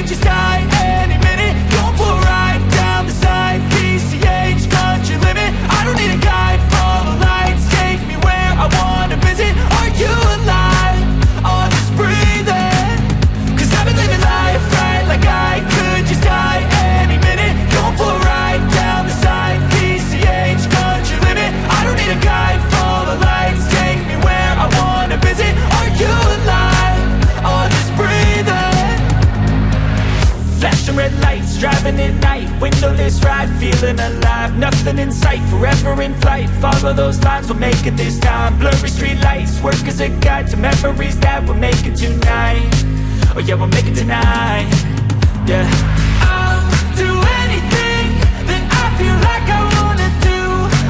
just die any minute. Going for a ride down the side, PCH, country limit. I don't need a guide, follow lights, take me where I wanna visit. Are you alive? Oh, just breathe in. Cause I've been living life right like I could just die any minute. Going for a ride down the side, PCH, country limit. I don't need a guide, follow lights, take me where I wanna visit. Are you alive? Oh, just breathe in. Flashing red lights, driving at night, windowless ride, feeling alive. Nothing in sight, forever in flight. Follow those lines, we'll make it this time. Blurry street lights, work as a guide to memories that we're making tonight. Oh yeah, we'll make it tonight. Yeah. I'll do anything that I feel like I wanna do.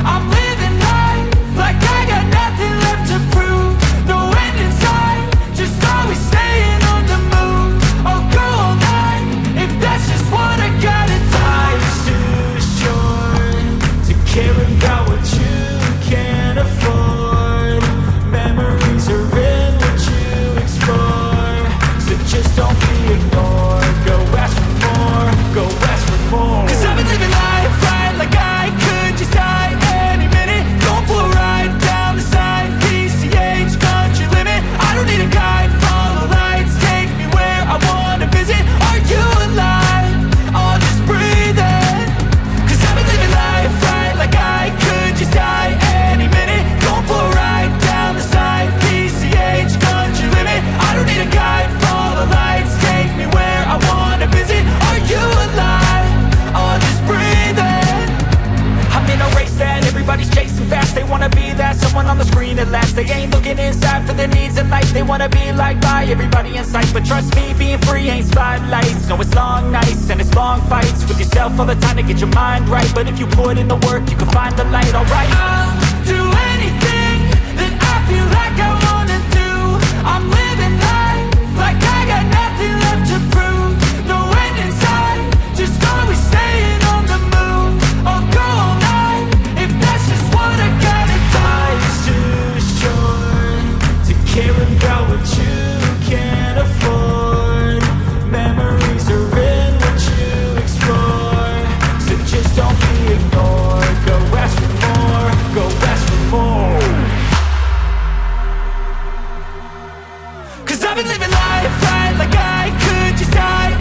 I'm living life like I got nothing left to prove. No end in sight, just always staying on the move. I'll go all night if that's just what I gotta do. Life's too short to care about what you can't afford. Memories are in what you explore, so just don't be ignored. Go ask for more, go ask for more. Cause I've been living life right like I could just die any minute. Going for a ride down the side, PCH, country limit. I don't need a guide, follow lights, take me where I wanna visit. Are you alive? Oh, just breathe in. Cause I've been living life right like I could just die any minute. Going for a ride down the side, PCH, country limit. I don't need a guide, follow lights, take me where I wanna visit. Are you alive? Oh, just breathe in. I'm in a race that everybody's chasing fast. They wanna be that someone on the screen at last. They ain't looking inside for their needs in life. They wanna be liked by everybody in sight. But trust me, being free ain't spotlights. No, it's long nights and it's long fights with yourself all the time to get your mind right. But if you put in the work, you can find the light, alright. I'll do anything that I feel like I wanna do. I'm living life like I got nothing left to prove. No end in sight, just always staying on the move. I'll go all night if that's just what I gotta do. Life's too short to care about what you can't afford. Memories are in what you explore, so just don't be ignored. Go ask for more, go ask for more. Cause I've been living life right like I could just die